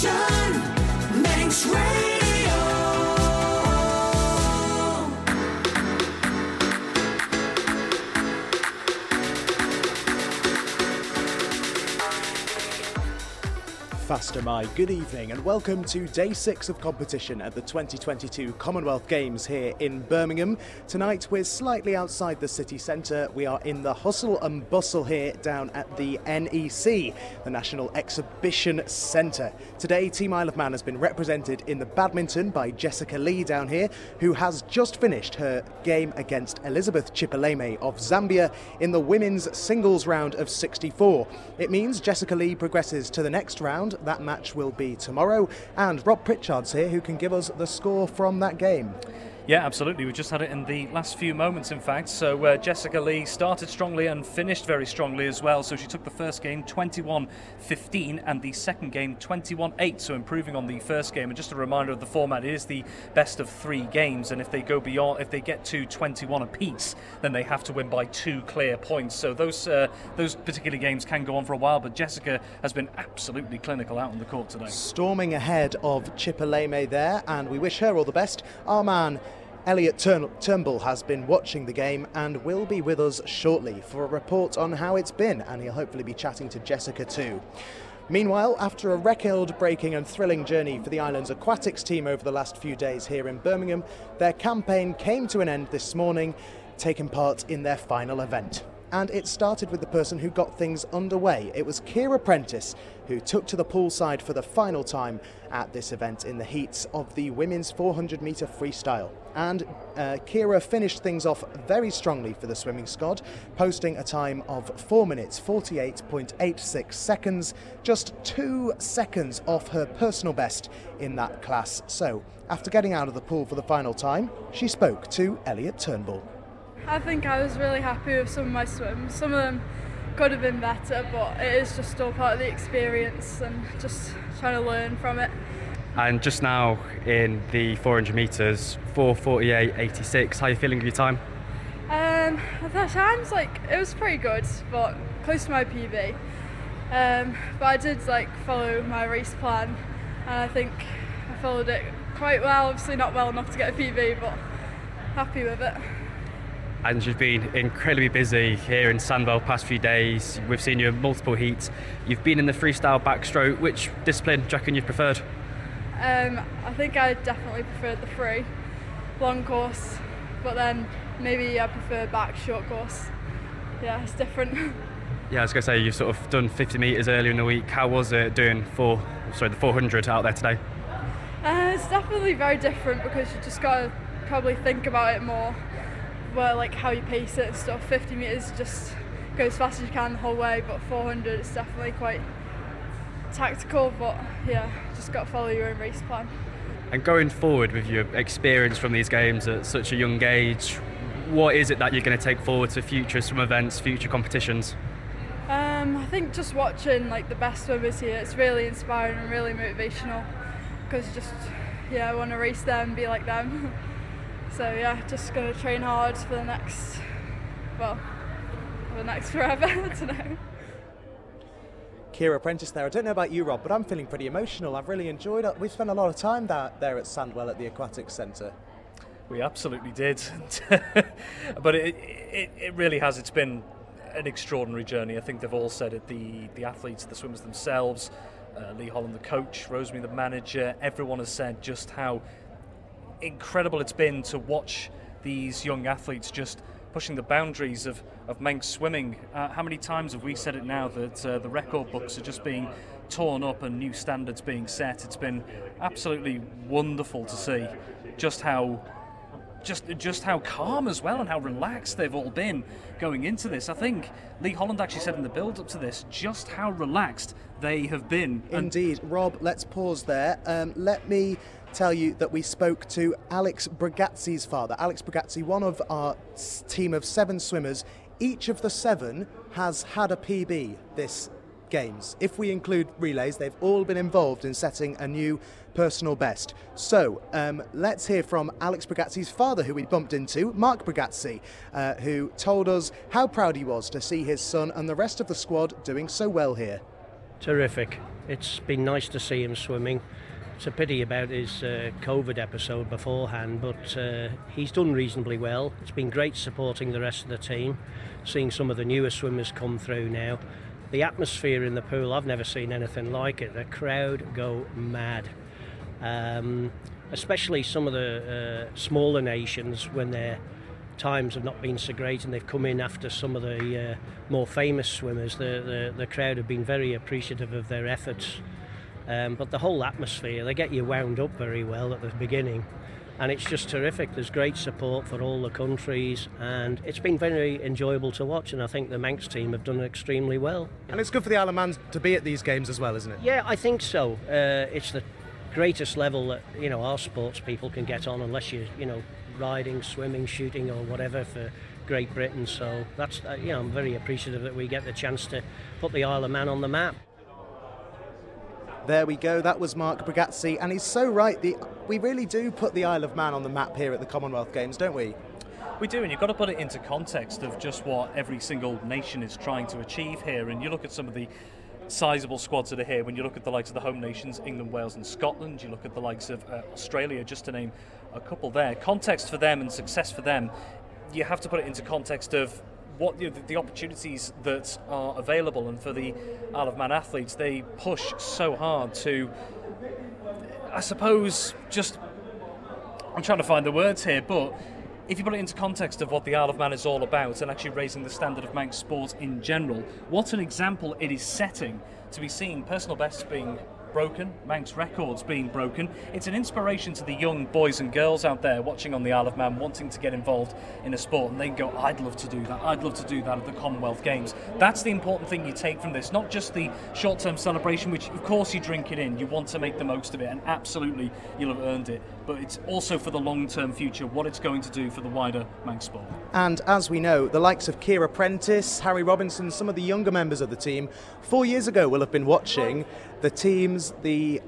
Nation Manx Radio. Faster my good evening and welcome to day 6 of competition at the 2022 Commonwealth Games here in Birmingham. Tonight we're slightly outside the city centre. We are in the hustle and bustle here down at the NEC, the National Exhibition Centre. Today Team Isle of Man has been represented in the badminton by Jessica Lee down here, who has just finished her game against Elizabeth Chipoleme of Zambia in the women's singles round of 64. It means Jessica Lee progresses to the next round. That match will be tomorrow, and Rob Pritchard's here who can give us the score from that game. Yeah, absolutely. We just had it in the last few moments, in fact. So Jessica Lee started strongly and finished very strongly as well. So she took the first game 21-15 and the second game 21-8. So improving on the first game. And just a reminder of the format, it is the best of 3 games. And if they go beyond, if they get to 21 apiece, then they have to win by 2 clear points. So those particular games can go on for a while. But Jessica has been absolutely clinical out on the court today. Storming ahead of Chipoleme there, and we wish her all the best. Our man Elliot Turnbull has been watching the game and will be with us shortly for a report on how it's been, and he'll hopefully be chatting to Jessica too. Meanwhile, after a record-breaking and thrilling journey for the island's aquatics team over the last few days here in Birmingham, their campaign came to an end this morning, taking part in their final event. And it started with the person who got things underway. It was Kira Prentice who took to the poolside for the final time at this event in the heats of the women's 400-metre freestyle. And Kira finished things off very strongly for the swimming squad, posting a time of 4 minutes 48.86 seconds, just 2 seconds off her personal best in that class. So, after getting out of the pool for the final time, she spoke to Elliot Turnbull. I think I was really happy with some of my swims. Some of them could have been better, but it is just still part of the experience and just trying to learn from it. And just now in the 400 metres, 4:48.86, how are you feeling with your time? At times, it was pretty good, but close to my PB. But I did follow my race plan, and I think I followed it quite well. Obviously not well enough to get a PB, but happy with it. And you've been incredibly busy here in Sandwell past few days. We've seen you in multiple heats. You've been in the freestyle backstroke. Which discipline do you reckon you've preferred? I think I definitely preferred the free, long course, but then maybe I prefer back short course. Yeah, it's different. Yeah, I was going to say, you've sort of done 50 metres earlier in the week. How was it doing the 400 out there today? It's definitely very different because you just got to probably think about it more. Well, how you pace it and stuff. 50 metres just go as fast as you can the whole way, but 400 is definitely quite tactical, but yeah, just got to follow your own race plan. And going forward with your experience from these games at such a young age, what is it that you're going to take forward to future swim events, future competitions? I think just watching the best swimmers here, it's really inspiring and really motivational because I want to race them and be like them. So yeah, just going to train hard for the next forever, I don't know. Kira Prentice there. I don't know about you, Rob, but I'm feeling pretty emotional. I've really enjoyed it. We've spent a lot of time there at Sandwell at the Aquatics Centre. We absolutely did. But it really has. It's been an extraordinary journey. I think they've all said it, the athletes, the swimmers themselves, Lee Holland, the coach, Rosemary, the manager, everyone has said just how incredible it's been to watch these young athletes just pushing the boundaries of Manx swimming. How many times have we said it now that the record books are just being torn up and new standards being set? It's been absolutely wonderful to see just how calm as well and how relaxed they've all been going into this. I think Lee Holland actually said in the build-up to this just how relaxed they have been. Indeed. Rob, let's pause there. Let me tell you that we spoke to Alex Bragazzi's father. Alex Bragazzi, one of our team of 7 swimmers. Each of the 7 has had a PB this Games. If we include relays, they've all been involved in setting a new personal best. So let's hear from Alex Bragazzi's father, who we bumped into, Mark Bragazzi, who told us how proud he was to see his son and the rest of the squad doing so well here. Terrific. It's been nice to see him swimming. It's a pity about his COVID episode beforehand, but he's done reasonably well. It's been great supporting the rest of the team, seeing some of the newer swimmers come through now. The atmosphere in the pool, I've never seen anything like it. The crowd go mad. Especially some of the smaller nations, when their times have not been so great and they've come in after some of the more famous swimmers, the crowd have been very appreciative of their efforts. But the whole atmosphere, they get you wound up very well at the beginning, and it's just terrific. There's great support for all the countries, and it's been very enjoyable to watch, and I think the Manx team have done extremely well. And it's good for the Isle of Man to be at these games as well, isn't it? Yeah, I think so. It's the greatest level that our sports people can get on, unless you're riding, swimming, shooting or whatever for Great Britain. So that's I'm very appreciative that we get the chance to put the Isle of Man on the map. There we go, that was Mark Bragazzi, and he's so right. We really do put the Isle of Man on the map here at the Commonwealth Games, don't we? We do, and you've got to put it into context of just what every single nation is trying to achieve here. And you look at some of the sizable squads that are here. When you look at the likes of the home nations, England, Wales and Scotland, you look at the likes of Australia, just to name a couple there. Context for them and success for them, you have to put it into context of what the opportunities that are available. And for the Isle of Man athletes, they push so hard to, I suppose, I'm trying to find the words here, but if you put it into context of what the Isle of Man is all about and actually raising the standard of Manx sport in general, what an example it is setting to be seeing personal bests being broken, Manx records being broken. It's an inspiration to the young boys and girls out there watching on the Isle of Man, wanting to get involved in a sport, and they can go, I'd love to do that, I'd love to do that at the Commonwealth Games. That's the important thing you take from this, not just the short-term celebration, which of course you drink it in, you want to make the most of it, and absolutely you'll have earned it, but it's also for the long-term future, what it's going to do for the wider Manx sport. And as we know, the likes of Ciara Prentice, Harry Robinson, some of the younger members of the team, 4 years ago will have been watching the teams, the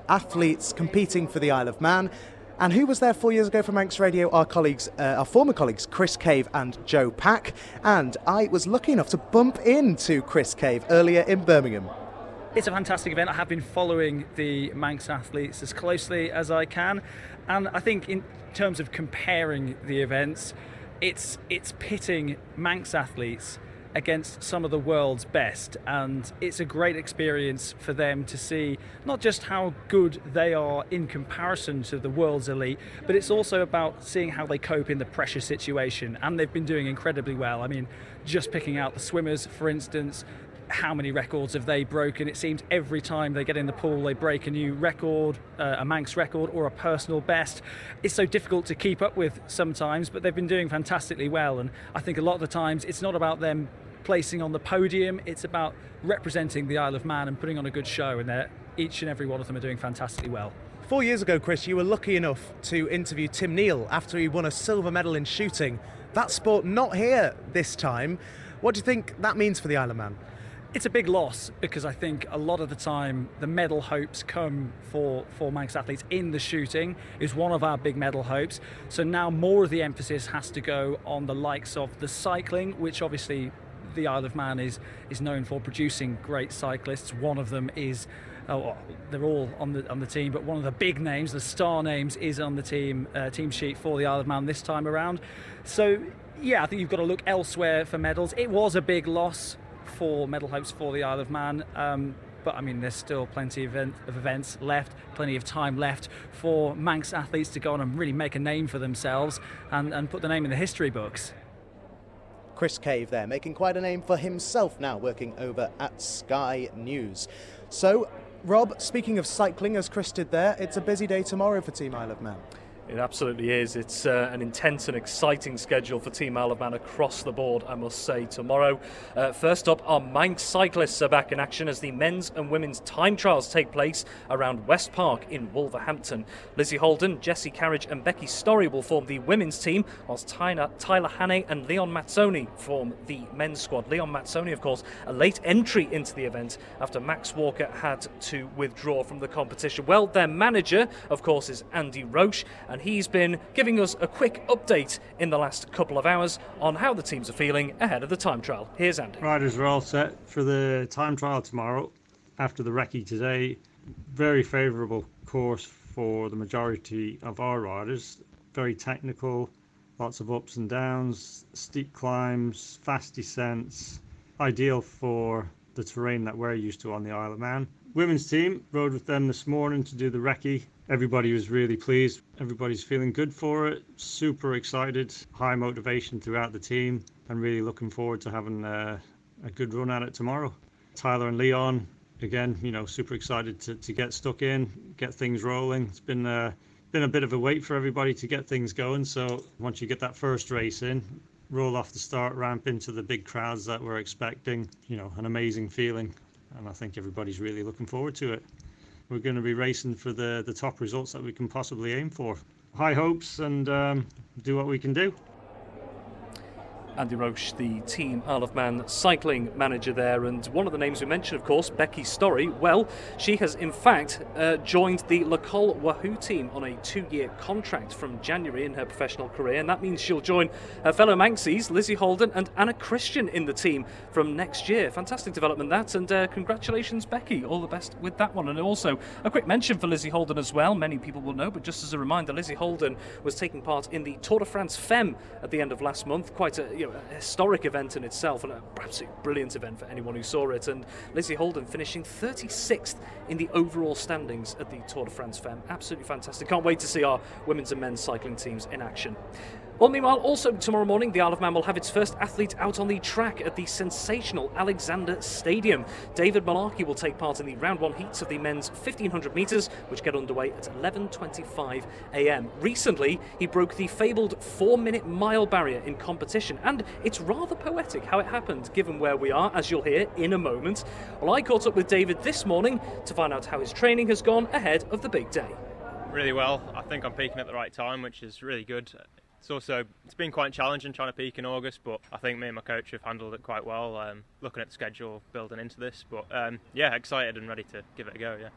athletes competing for the Isle of Man. And who was there 4 years ago from Manx Radio? Our former colleagues, Chris Cave and Joe Pack. And I was lucky enough to bump into Chris Cave earlier in Birmingham. It's a fantastic event. I have been following the Manx athletes as closely as I can, and I think in terms of comparing the events, it's pitting Manx athletes against some of the world's best, and it's a great experience for them to see not just how good they are in comparison to the world's elite, but it's also about seeing how they cope in the pressure situation, and they've been doing incredibly well. I mean, just picking out the swimmers, for instance, how many records have they broken? It seems every time they get in the pool they break a new record, a Manx record or a personal best. It's so difficult to keep up with sometimes, but they've been doing fantastically well, and I think a lot of the times it's not about them placing on the podium, it's about representing the Isle of Man and putting on a good show, and each and every one of them are doing fantastically well. 4 years ago, Chris, you were lucky enough to interview Tim Neal after he won a silver medal in shooting. That sport not here this time. What do you think that means for the Isle of Man? It's a big loss, because I think a lot of the time the medal hopes come for Manx athletes in the shooting is one of our big medal hopes. So now more of the emphasis has to go on the likes of the cycling, which obviously the Isle of Man is known for producing great cyclists. One of them is, they're all on the team, but one of the big names, the star names, is on the team sheet for the Isle of Man this time around. So yeah, I think you've got to look elsewhere for medals. It was a big loss for medal hopes for the Isle of Man, but I mean there's still plenty of events left, plenty of time left for Manx athletes to go on and really make a name for themselves and put the name in the history books. Chris Cave there, making quite a name for himself now, working over at Sky News. So, Rob, speaking of cycling, as Chris did there, it's a busy day tomorrow for Team Isle of Man. It absolutely is. It's an intense and exciting schedule for Team Isle of Man across the board, I must say, tomorrow. First up, our Manx cyclists are back in action as the men's and women's time trials take place around West Park in Wolverhampton. Lizzie Holden, Jessie Carriage and Becky Storey will form the women's team, whilst Tyler Hannay and Leon Mazzoni form the men's squad. Leon Mazzoni, of course, a late entry into the event after Max Walker had to withdraw from the competition. Well, their manager, of course, is Andy Roche, and he's been giving us a quick update in the last couple of hours on how the teams are feeling ahead of the time trial. Here's Andy. Riders are all set for the time trial tomorrow. after the recce today. Very favourable course for the majority of our riders. Very technical, lots of ups and downs, steep climbs, fast descents. Ideal for the terrain that we're used to on the Isle of Man. Women's team rode with them this morning to do the recce. Everybody was really pleased. Everybody's feeling good for it. Super excited. High motivation throughout the team, and really looking forward to having a good run at it tomorrow. Tyler and Leon, again, super excited to get stuck in, get things rolling. It's been a bit of a wait for everybody to get things going. So once you get that first race in, roll off the start ramp into the big crowds that we're expecting, an amazing feeling. And I think everybody's really looking forward to it. We're going to be racing for the top results that we can possibly aim for. High hopes, and do what we can do. Andy Roche, the Team Isle of Man cycling manager there, and one of the names we mentioned, of course, Becky Storey. Well, she has in fact joined the Le Col Wahoo team on a 2-year contract from January in her professional career, and that means she'll join her fellow Manxies, Lizzie Holden and Anna Christian, in the team from next year. Fantastic development that, and congratulations, Becky. All the best with that one. And also a quick mention for Lizzie Holden as well. Many people will know, but just as a reminder, Lizzie Holden was taking part in the Tour de France Femme at the end of last month. Quite a historic event in itself, and an absolutely brilliant event for anyone who saw it. And Lizzie Holden finishing 36th in the overall standings at the Tour de France Femme. Absolutely fantastic. Can't wait to see our women's and men's cycling teams in action. Well, meanwhile, also tomorrow morning, the Isle of Man will have its first athlete out on the track at the sensational Alexander Stadium. David Malarkey will take part in the round 1 heats of the men's 1500 metres, which get underway at 11:25 a.m. Recently, he broke the fabled 4-minute mile barrier in competition, and it's rather poetic how it happened, given where we are, as you'll hear in a moment. Well, I caught up with David this morning to find out how his training has gone ahead of the big day. Really well. I think I'm peaking at the right time, which is really good. It's been quite challenging trying to peak in August, but I think me and my coach have handled it quite well, looking at the schedule building into this. But excited and ready to give it a go, yeah.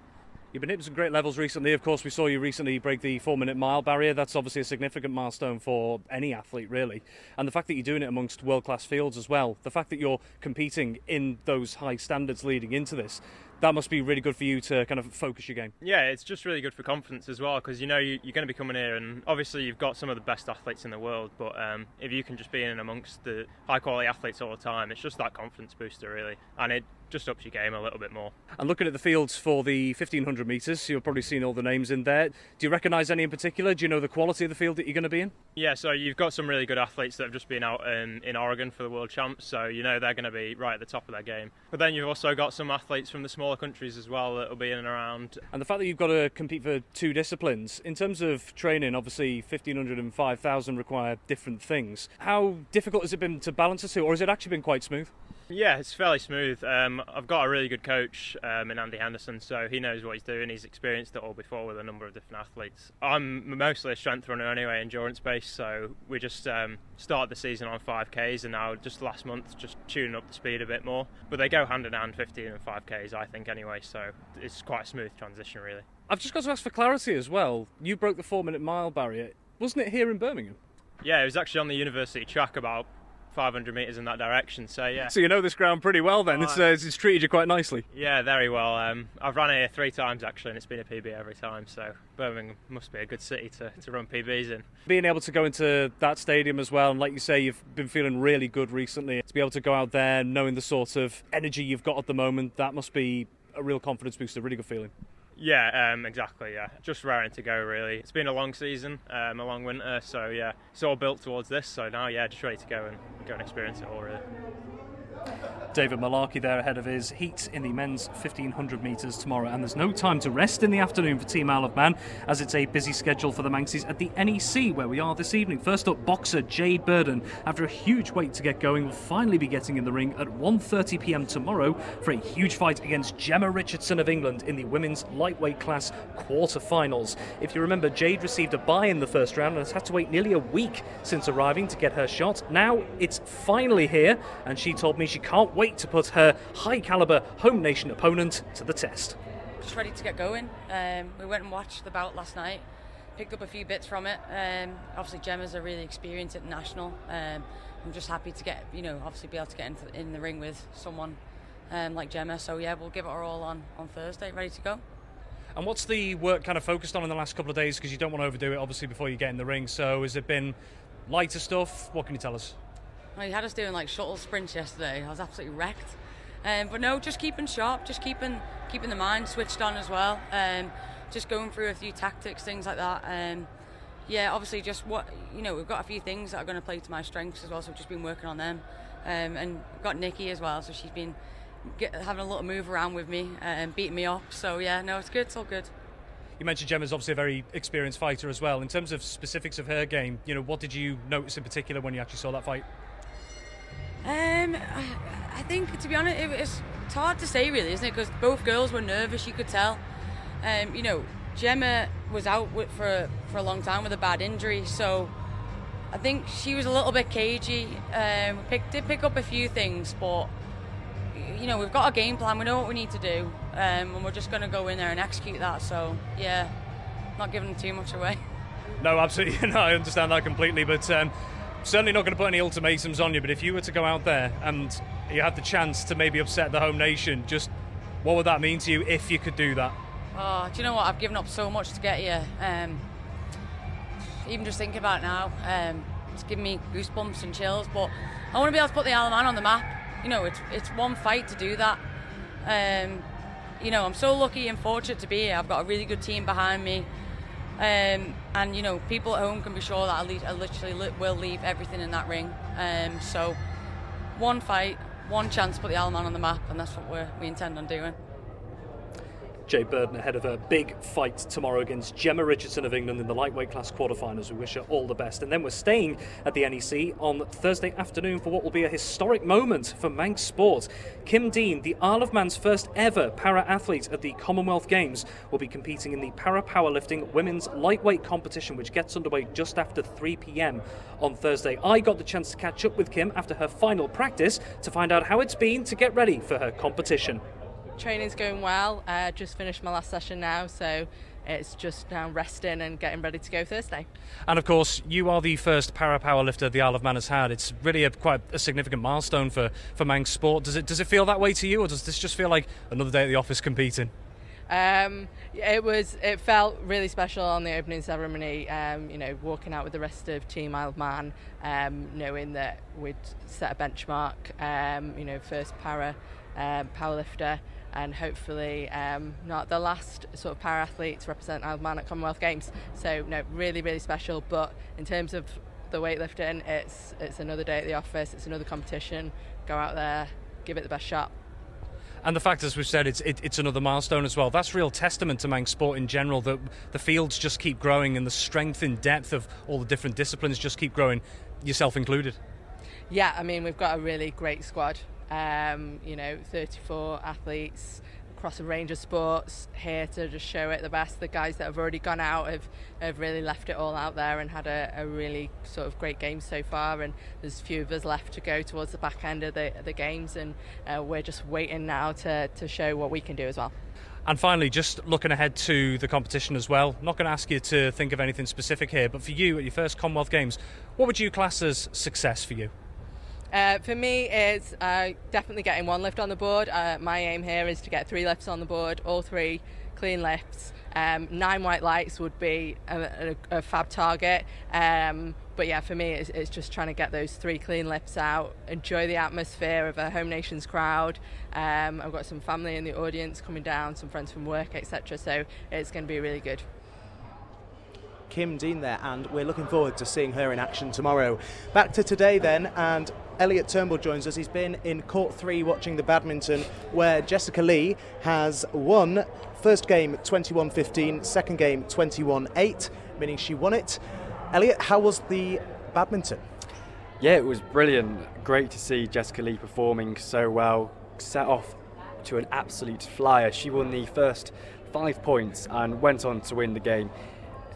You've been hitting some great levels recently. Of course, we saw you recently break the 4-minute mile barrier. That's obviously a significant milestone for any athlete, really. And the fact that you're doing it amongst world-class fields as well, the fact that you're competing in those high standards leading into this, that must be really good for you to kind of focus your game. Yeah, it's just really good for confidence as well, because you're going to be coming here, and obviously you've got some of the best athletes in the world, but if you can just be in amongst the high quality athletes all the time, it's just that confidence booster really, and it just ups your game a little bit more. And looking at the fields for the 1500 metres, you've probably seen all the names in there. Do you recognise any in particular? Do you know the quality of the field that you're going to be in? Yeah, so you've got some really good athletes that have just been out in Oregon for the World Champs, so they're going to be right at the top of their game. But then you've also got some athletes from the smaller countries as well that will be in and around. And the fact that you've got to compete for 2 disciplines, in terms of training, obviously 1500 and 5000 require different things. How difficult has it been to balance the two, or has it actually been quite smooth? Yeah, it's fairly smooth. I've got a really good coach in Andy Henderson, so he knows what he's doing. He's experienced it all before with a number of different athletes. I'm mostly a strength runner anyway, endurance based, so we just started the season on 5Ks, and now just last month just tuning up the speed a bit more. But they go hand in hand, 15 and 5Ks, I think anyway, so it's quite a smooth transition really. I've just got to ask for clarity as well. You broke the 4-minute mile barrier. Wasn't it here in Birmingham? Yeah, it was actually on the university track about 500 metres in that direction, so yeah. So you know this ground pretty well then. It's treated you quite nicely. Yeah, very well. I've run here 3 times actually, and it's been a PB every time, so Birmingham must be a good city to run PBs in. Being able to go into that stadium as well, and like you say, you've been feeling really good recently, to be able to go out there knowing the sort of energy you've got at the moment, that must be a real confidence booster, really good feeling. Yeah, exactly, yeah. Just raring to go, really. It's been a long season, a long winter, so yeah, it's all built towards this, so now, yeah, just ready to go and experience it all, really. David Malarkey there ahead of his heat in the men's 1500 metres tomorrow, and there's no time to rest in the afternoon for Team Isle of Man, as it's a busy schedule for the Manxies at the NEC where we are this evening. First up, boxer Jade Burden, after a huge wait to get going, will finally be getting in the ring at 1:30 p.m. tomorrow for a huge fight against Gemma Richardson of England in the women's lightweight class quarter-finals. If you remember, Jade received a bye in the first round and has had to wait nearly a week since arriving to get her shot. Now it's finally here, and she told me she can't wait to put her high-caliber home nation opponent to the test. Just ready to get going. We went and watched the bout last night, picked up a few bits from it. Obviously Gemma's a really experienced international. I'm just happy to get, obviously be able to get in the ring with someone like Gemma. So yeah, we'll give it our all on Thursday, ready to go. And what's the work kind of focused on in the last couple of days? Because you don't want to overdo it, obviously, before you get in the ring. So has it been lighter stuff? What can you tell us? Well, you had us doing like shuttle sprints yesterday. I was absolutely wrecked. But no, just keeping sharp, just keeping the mind switched on as well. Just going through a few tactics, things like that. Yeah, obviously we've got a few things that are going to play to my strengths as well, so we've just been working on them. And we've got Nikki as well, so she's been having a little move around with me and beating me up. So yeah, no, it's good, it's all good. You mentioned Gemma's obviously a very experienced fighter as well. In terms of specifics of her game, what did you notice in particular when you actually saw that fight? I think, to be honest, it's hard to say really, isn't it? Because both girls were nervous, you could tell. Gemma was out for a long time with a bad injury, so I think she was a little bit cagey. Did pick up a few things, but we've got a game plan, we know what we need to do, and we're just going to go in there and execute that. So yeah, not giving too much away. No, absolutely. No, I understand that completely, but certainly not going to put any ultimatums on you. But if you were to go out there and you had the chance to maybe upset the home nation, just what would that mean to you if you could do that? Oh, do you know what? I've given up so much to get here. Even just thinking about it now, it's giving me goosebumps and chills. But I want to be able to put the Isle of Man on the map. It's one fight to do that. I'm so lucky and fortunate to be here. I've got a really good team behind me. And people at home can be sure that I literally will leave everything in that ring. So one fight, one chance to put the Isle of Man on the map, and that's what we intend on doing. Jay Burden ahead of a big fight tomorrow against Gemma Richardson of England in the lightweight class quarterfinals. We wish her all the best. And then we're staying at the NEC on Thursday afternoon for what will be a historic moment for Manx sport. Kim Dean, the Isle of Man's first ever para-athlete at the Commonwealth Games, will be competing in the para-powerlifting women's lightweight competition, which gets underway just after 3 p.m. on Thursday. I got the chance to catch up with Kim after her final practice to find out how it's been to get ready for her competition. Training's going well. Just finished my last session now, so it's just now resting and getting ready to go Thursday. And of course, you are the first para-powerlifter the Isle of Man has had. It's really quite a significant milestone for Manx sport. Does it feel that way to you, or does this just feel like another day at the office competing? It felt really special on the opening ceremony, walking out with the rest of Team Isle of Man, knowing that we'd set a benchmark, first powerlifter, and hopefully not the last sort of para-athlete to represent Isle of Man at Commonwealth Games. So no, really, really special. But in terms of the weightlifting, it's another day at the office, it's another competition. Go out there, give it the best shot. And the fact, as we've said, it's another milestone as well. That's real testament to Manx sport in general, that the fields just keep growing and the strength and depth of all the different disciplines just keep growing, yourself included. Yeah, I mean, we've got a really great squad. 34 athletes across a range of sports here to just show it the best. The guys that have already gone out have really left it all out there and had a really sort of great game so far, and there's a few of us left to go towards the back end of the games, and we're just waiting now to show what we can do as well. And finally, just looking ahead to the competition as well, not going to ask you to think of anything specific here, but for you at your first Commonwealth Games, what would you class as success for you? For me, it's definitely getting one lift on the board. My aim here is to get 3 lifts on the board, all 3 clean lifts. 9 white lights would be a fab target. But yeah, for me, it's just trying to get those 3 clean lifts out, enjoy the atmosphere of a home nations crowd. I've got some family in the audience coming down, some friends from work, etc. So it's going to be really good. Kim Dean there, and we're looking forward to seeing her in action tomorrow. Back to today then, and Elliot Turnbull joins us. He's been in Court 3 watching the badminton, where Jessica Lee has won first game 21-15, second game 21-8, meaning she won it. Elliot, how was the badminton? Yeah, it was brilliant. Great to see Jessica Lee performing so well. Set off to an absolute flyer. She won the first 5 points and went on to win the game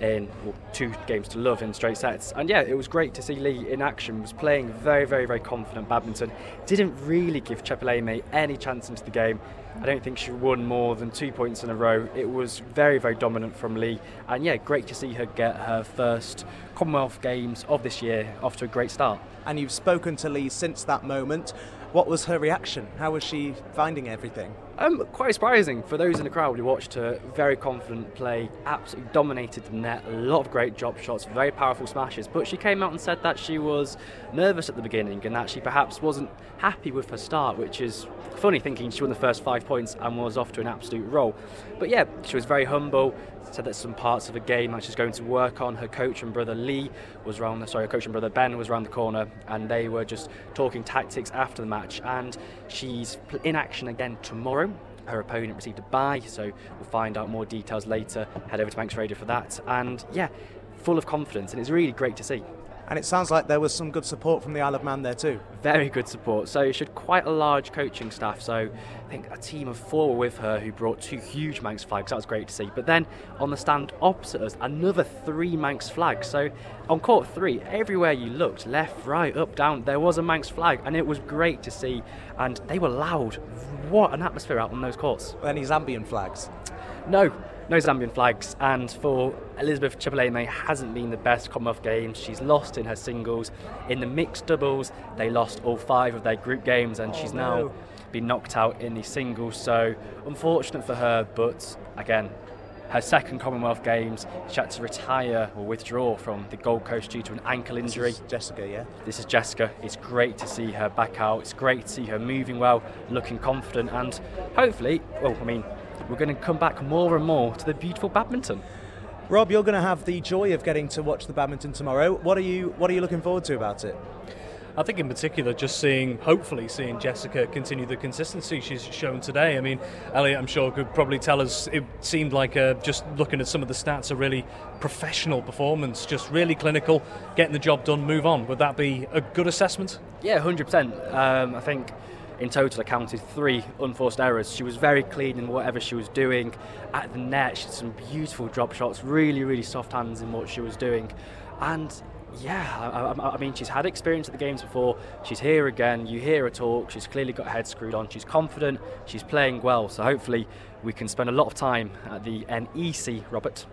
in 2 games to love in straight sets. And yeah, it was great to see Lee in action. Was playing very, very, very confident badminton. Didn't really give Chepeleme any chance into the game. I don't think she won more than 2 points in a row. It was very, very dominant from Lee. And yeah, great to see her get her first Commonwealth Games of this year off to a great start. And you've spoken to Lee since that moment. What was her reaction? How was she finding everything? Quite surprising for those in the crowd who watched her. Very confident play, absolutely dominated the net, a lot of great drop shots, very powerful smashes. But she came out and said that she was nervous at the beginning and that she perhaps wasn't happy with her start, which is funny thinking she won the first 5 points and was off to an absolute roll. But yeah, she was very humble. Said that some parts of the game that she's going to work on. Her coach and brother Ben was around the corner, and they were just talking tactics after the match. And she's in action again tomorrow. Her opponent received a bye, so we'll find out more details later. Head over to Manx Radio for that. And yeah, full of confidence, and it's really great to see. And it sounds like there was some good support from the Isle of Man there too. Very good support. So she had quite a large coaching staff. So I think a team of 4 were with her who brought 2 huge Manx flags. That was great to see. But then on the stand opposite us, another 3 Manx flags. So on court 3, everywhere you looked, left, right, up, down, there was a Manx flag. And it was great to see. And they were loud. What an atmosphere out on those courts. Any Zambian flags? No Zambian flags, and for Elizabeth Chipoleme hasn't been the best Commonwealth Games. She's lost in her singles. In the mixed doubles, they lost all 5 of their group games, and she's now been knocked out in the singles. So unfortunate for her, but again, her second Commonwealth Games, she had to retire or withdraw from the Gold Coast due to an ankle injury. This is Jessica, yeah? This is Jessica. It's great to see her back out. It's great to see her moving well, looking confident, and hopefully, we're going to come back more and more to the beautiful badminton. Rob, you're going to have the joy of getting to watch the badminton tomorrow. What are you looking forward to about it? I think in particular just hopefully seeing Jessica continue the consistency she's shown today. I mean, Elliot, I'm sure, could probably tell us it seemed like, just looking at some of the stats, a really professional performance, just really clinical, getting the job done, move on. Would that be a good assessment? Yeah, 100%. I think in total I counted 3 unforced errors. She was very clean in whatever she was doing. At the net, she had some beautiful drop shots, really, really soft hands in what she was doing. And yeah, I mean, she's had experience at the games before. She's here again. You hear her talk. She's clearly got her head screwed on. She's confident. She's playing well. So hopefully we can spend a lot of time at the NEC, Robert.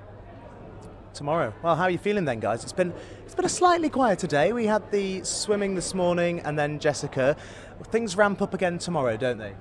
Tomorrow. Well, how are you feeling then, guys? It's been a slightly quieter day. We had the swimming this morning and then Jessica. Things ramp up again tomorrow, don't they?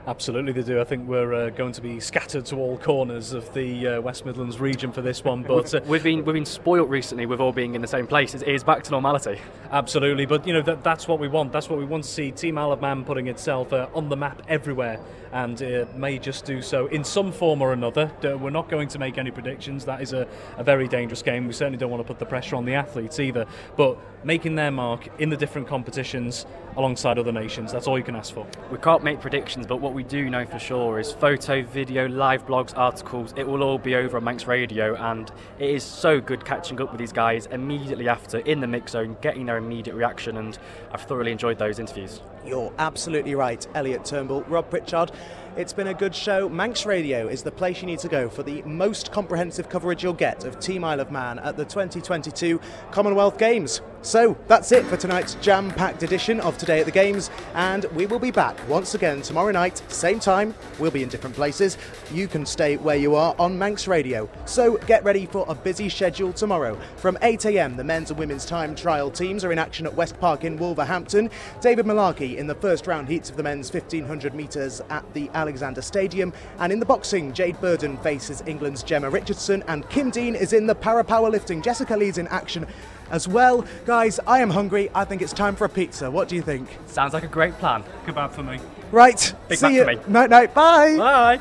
Absolutely they do. I think we're going to be scattered to all corners of the West Midlands region for this one. But we've been spoilt recently with all being in the same place. It is back to normality. Absolutely, but that's what we want. That's what we want to see. Team Isle of Man putting itself on the map everywhere, and may just do so in some form or another. We're not going to make any predictions. That is a very dangerous game. We certainly don't want to put the pressure on the athletes either. But making their mark in the different competitions alongside other nations, that's all you can ask for. We can't make predictions, but what we do know for sure is photo, video, live blogs, articles, it will all be over on Manx Radio, and it is so good catching up with these guys immediately after in the mix zone, getting their immediate reaction, and I've thoroughly enjoyed those interviews. You're absolutely right, Elliot Turnbull, Rob Pritchard. It's been a good show. Manx Radio is the place you need to go for the most comprehensive coverage you'll get of Team Isle of Man at the 2022 Commonwealth Games. So that's it for tonight's jam-packed edition of Today at the Games, and we will be back once again tomorrow night, same time. We'll be in different places. You can stay where you are on Manx Radio. So get ready for a busy schedule tomorrow. From 8 a.m, the men's and women's time trial teams are in action at West Park in Wolverhampton. David Malarkey in the first round heats of the men's 1500 metres at the Alexander Stadium, and in the boxing, Jade Burden faces England's Gemma Richardson, and Kim Dean is in the para-powerlifting. Jessica Lee's in action as well. Guys, I am hungry. I think it's time for a pizza. What do you think? Sounds like a great plan. Kebab for me. Right. Big See Mac you. for me. Night, night. Bye. Bye.